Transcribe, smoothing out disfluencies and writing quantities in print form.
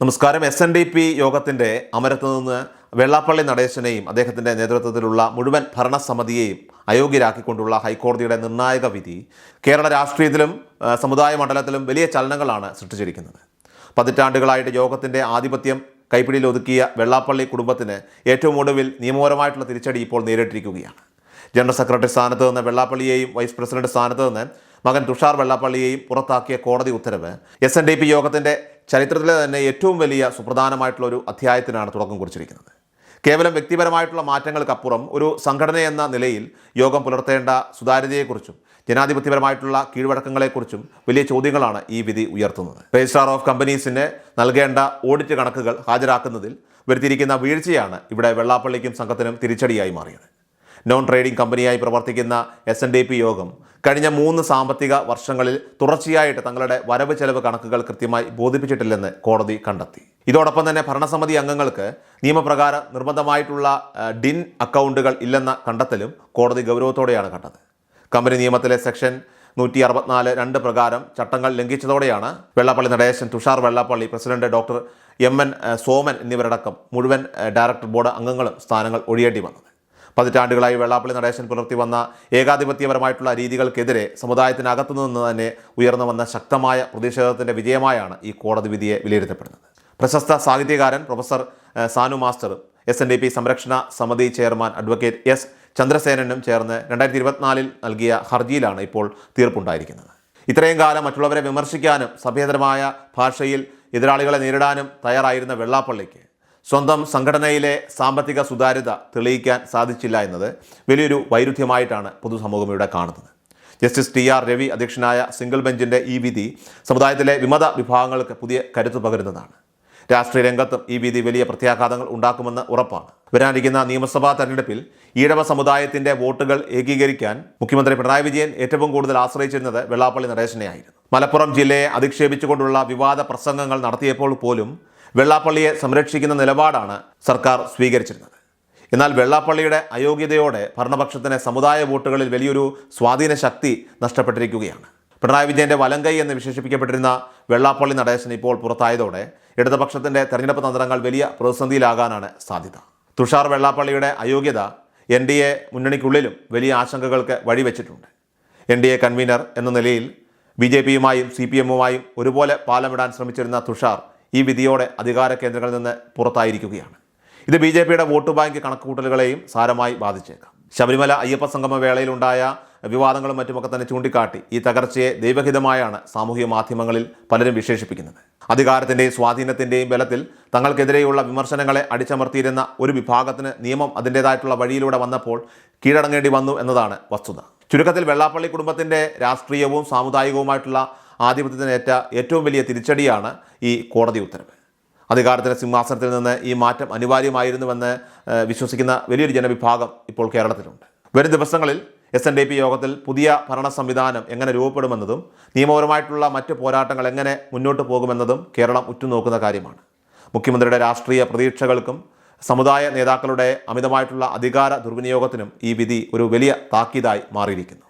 നമസ്കാരം. SNDP യോഗത്തിൻ്റെ അമരത്ത് നിന്ന് വെള്ളാപ്പള്ളി നടേശനെയും അദ്ദേഹത്തിൻ്റെ നേതൃത്വത്തിലുള്ള മുഴുവൻ ഭരണസമിതിയെയും അയോഗ്യരാക്കിക്കൊണ്ടുള്ള ഹൈക്കോടതിയുടെ നിർണായക വിധി കേരള രാഷ്ട്രീയത്തിലും സമുദായ മണ്ഡലത്തിലും വലിയ ചലനങ്ങളാണ് സൃഷ്ടിച്ചിരിക്കുന്നത്. പതിറ്റാണ്ടുകളായിട്ട് യോഗത്തിൻ്റെ ആധിപത്യം കൈപ്പിടിയിൽ ഒതുക്കിയ വെള്ളാപ്പള്ളി കുടുംബത്തിന് ഏറ്റവും ഒടുവിൽ നിയമപരമായിട്ടുള്ള തിരിച്ചടി ഇപ്പോൾ നേരിട്ടിരിക്കുകയാണ്. ജനറൽ സെക്രട്ടറി സ്ഥാനത്ത് നിന്ന് വെള്ളാപ്പള്ളിയെയും വൈസ് പ്രസിഡന്റ് സ്ഥാനത്ത് നിന്ന് മകൻ തുഷാർ വെള്ളാപ്പള്ളിയെയും പുറത്താക്കിയ കോടതി ഉത്തരവ് SNDP യോഗത്തിൻ്റെ ചരിത്രത്തിലെ തന്നെ ഏറ്റവും വലിയ സുപ്രധാനമായിട്ടുള്ള ഒരു അധ്യായത്തിനാണ് തുടക്കം കുറിച്ചിരിക്കുന്നത്. കേവലം വ്യക്തിപരമായിട്ടുള്ള മാറ്റങ്ങൾക്കപ്പുറം ഒരു സംഘടന എന്ന നിലയിൽ യോഗം പുലർത്തേണ്ട സുതാര്യതയെക്കുറിച്ചും ജനാധിപത്യപരമായിട്ടുള്ള കീഴ്വഴക്കങ്ങളെക്കുറിച്ചും വലിയ ചോദ്യങ്ങളാണ് ഈ വിധി ഉയർത്തുന്നത്. രജിസ്ട്രാർ ഓഫ് കമ്പനീസിന് നൽകേണ്ട ഓഡിറ്റ് കണക്കുകൾ ഹാജരാക്കുന്നതിൽ വരുത്തിയിരിക്കുന്ന വീഴ്ചയാണ് ഇവിടെ വെള്ളാപ്പള്ളിക്കും സംഘത്തിനും തിരിച്ചടിയായി മാറിയത്. നോൺ ട്രേഡിംഗ് കമ്പനിയായി പ്രവർത്തിക്കുന്ന SNDP യോഗം കഴിഞ്ഞ 3 സാമ്പത്തിക വർഷങ്ങളിൽ തുടർച്ചയായിട്ട് തങ്ങളുടെ വരവ് ചെലവ് കണക്കുകൾ കൃത്യമായി ബോധിപ്പിച്ചിട്ടില്ലെന്ന് കോടതി കണ്ടെത്തി. ഇതോടൊപ്പം തന്നെ ഭരണസമിതി അംഗങ്ങൾക്ക് നിയമപ്രകാരം നിർബന്ധമായിട്ടുള്ള ഡിൻ അക്കൗണ്ടുകൾ ഇല്ലെന്ന കണ്ടെത്തലും കോടതി ഗൗരവത്തോടെയാണ് കണ്ടത്. കമ്പനി നിയമത്തിലെ സെക്ഷൻ 164(2) പ്രകാരം ചട്ടങ്ങൾ ലംഘിച്ചതോടെയാണ് Vellappally Natesan, Thushar Vellappally, president doctor MN Soman എന്നിവരടക്കം മുഴുവൻ ഡയറക്ടർ ബോർഡ് അംഗങ്ങളും സ്ഥാനങ്ങൾ ഒഴിയേണ്ടി വന്നത്. പതിറ്റാണ്ടുകളായി വെള്ളാപ്പള്ളി നടേശൻ പുലർത്തി വന്ന ഏകാധിപത്യപരമായിട്ടുള്ള രീതികൾക്കെതിരെ സമുദായത്തിനകത്തു നിന്ന് തന്നെ ഉയർന്നു വന്ന ശക്തമായ പ്രതിഷേധത്തിൻ്റെ വിജയമായാണ് ഈ കോടതി വിധിയെ വിലയിരുത്തപ്പെടുന്നത്. പ്രശസ്ത സാഹിത്യകാരൻ പ്രൊഫസർ സാനു മാസ്റ്റർ, SNDP സംരക്ഷണ സമിതി ചെയർമാൻ അഡ്വക്കേറ്റ് S ചന്ദ്രസേനനും ചേർന്ന് 2024 നൽകിയ ഹർജിയിലാണ് ഇപ്പോൾ തീർപ്പുണ്ടായിരിക്കുന്നത്. ഇത്രയും കാലം മറ്റുള്ളവരെ വിമർശിക്കാനും സഭ്യതരമായ ഭാഷയിൽ എതിരാളികളെ നേരിടാനും തയ്യാറായിരുന്ന വെള്ളാപ്പള്ളിക്ക് സ്വന്തം സംഘടനയിലെ സാമ്പത്തിക സുതാര്യത തെളിയിക്കാൻ സാധിച്ചില്ല എന്നത് വലിയൊരു വൈരുദ്ധ്യമായിട്ടാണ് പൊതുസമൂഹം ഇവിടെ കാണുന്നത്. ജസ്റ്റിസ് TR രവി അധ്യക്ഷനായ സിംഗിൾ ബെഞ്ചിൻ്റെ ഈ വിധി സമുദായത്തിലെ വിമത വിഭാഗങ്ങൾക്ക് പുതിയ കരുത്ത് പകരുന്നതാണ്. രാഷ്ട്രീയ രംഗത്തും ഈ വിധി വലിയ പ്രത്യാഘാതങ്ങൾ ഉണ്ടാക്കുമെന്ന് ഉറപ്പാണ്. വരാനിരിക്കുന്ന നിയമസഭാ തെരഞ്ഞെടുപ്പിൽ ഈഴവ സമുദായത്തിൻ്റെ വോട്ടുകൾ ഏകീകരിക്കാൻ മുഖ്യമന്ത്രി പിണറായി വിജയൻ ഏറ്റവും കൂടുതൽ ആശ്രയിച്ചിരുന്നത് വെള്ളാപ്പള്ളി നടേശനെയായിരുന്നു. മലപ്പുറം ജില്ലയെ അധിക്ഷേപിച്ചുകൊണ്ടുള്ള വിവാദ പ്രസംഗങ്ങൾ നടത്തിയപ്പോൾ പോലും വെള്ളാപ്പള്ളിയെ സംരക്ഷിക്കുന്ന നിലപാടാണ് സർക്കാർ സ്വീകരിച്ചിരുന്നത്. എന്നാൽ വെള്ളാപ്പള്ളിയുടെ അയോഗ്യതയോടെ ഭരണപക്ഷത്തിന് സമുദായ വോട്ടുകളിൽ വലിയൊരു സ്വാധീന ശക്തി നഷ്ടപ്പെട്ടിരിക്കുകയാണ്. പിണറായി വിജയൻ്റെ വലങ്കൈ എന്ന് വിശേഷിപ്പിക്കപ്പെട്ടിരുന്ന വെള്ളാപ്പള്ളി നടേശൻ ഇപ്പോൾ പുറത്തായതോടെ ഇടതുപക്ഷത്തിൻ്റെ തെരഞ്ഞെടുപ്പ് തന്ത്രങ്ങൾ വലിയ പ്രതിസന്ധിയിലാകാനാണ് സാധ്യത. തുഷാർ വെള്ളാപ്പള്ളിയുടെ അയോഗ്യത NDA മുന്നണിക്കുള്ളിലും വലിയ ആശങ്കകൾക്ക് വഴിവെച്ചിട്ടുണ്ട്. NDA കൺവീനർ എന്ന നിലയിൽ BJPയുമായും CPMുമായും ഒരുപോലെ പാലമിടാൻ ശ്രമിച്ചിരുന്ന തുഷാർ ഈ വിധിയോടെ അധികാര കേന്ദ്രങ്ങളിൽ നിന്ന് പുറത്തായിരിക്കുകയാണ്. ഇത് BJPയുടെ വോട്ട് ബാങ്ക് കണക്കുകൂട്ടലുകളെയും സാരമായി ബാധിച്ചേക്കാം. ശബരിമല അയ്യപ്പ സംഗമ വേളയിലുണ്ടായ വിവാദങ്ങളും മറ്റുമൊക്കെ തന്നെ ചൂണ്ടിക്കാട്ടി ഈ തകർച്ചയെ ദൈവഹിതമായാണ് സാമൂഹിക മാധ്യമങ്ങളിൽ പലരും വിശേഷിപ്പിക്കുന്നത്. അധികാരത്തിൻ്റെയും സ്വാധീനത്തിൻ്റെയും ബലത്തിൽ തങ്ങൾക്കെതിരെയുള്ള വിമർശനങ്ങളെ അടിച്ചമർത്തിയിരുന്ന ഒരു വിഭാഗത്തിന് നിയമം അതിൻ്റേതായിട്ടുള്ള വഴിയിലൂടെ വന്നപ്പോൾ കീഴടങ്ങേണ്ടി വന്നു എന്നതാണ് വസ്തുത. ചുരുക്കത്തിൽ വെള്ളാപ്പള്ളി കുടുംബത്തിൻ്റെ രാഷ്ട്രീയവും സാമുദായികവുമായിട്ടുള്ള ആധിപത്യത്തിനേറ്റ ഏറ്റവും വലിയ തിരിച്ചടിയാണ് ഈ കോടതി ഉത്തരവ്. അധികാരത്തിൻ്റെ സിംഹാസനത്തിൽ നിന്ന് ഈ മാറ്റം അനിവാര്യമായിരുന്നുവെന്ന് വിശ്വസിക്കുന്ന വലിയൊരു ജനവിഭാഗം ഇപ്പോൾ കേരളത്തിലുണ്ട്. വരും ദിവസങ്ങളിൽ SNDP യോഗത്തിൽ പുതിയ ഭരണ സംവിധാനം എങ്ങനെ രൂപപ്പെടുമെന്നതും നിയമപരമായിട്ടുള്ള മറ്റ് പോരാട്ടങ്ങൾ എങ്ങനെ മുന്നോട്ട് പോകുമെന്നതും കേരളം ഉറ്റുനോക്കുന്ന കാര്യമാണ്. മുഖ്യമന്ത്രിയുടെ രാഷ്ട്രീയ പ്രതീക്ഷകൾക്കും സമുദായ നേതാക്കളുടെ അമിതമായിട്ടുള്ള അധികാര ദുർവിനിയോഗത്തിനും ഈ വിധി ഒരു വലിയ താക്കീതായി മാറിയിരിക്കുന്നു.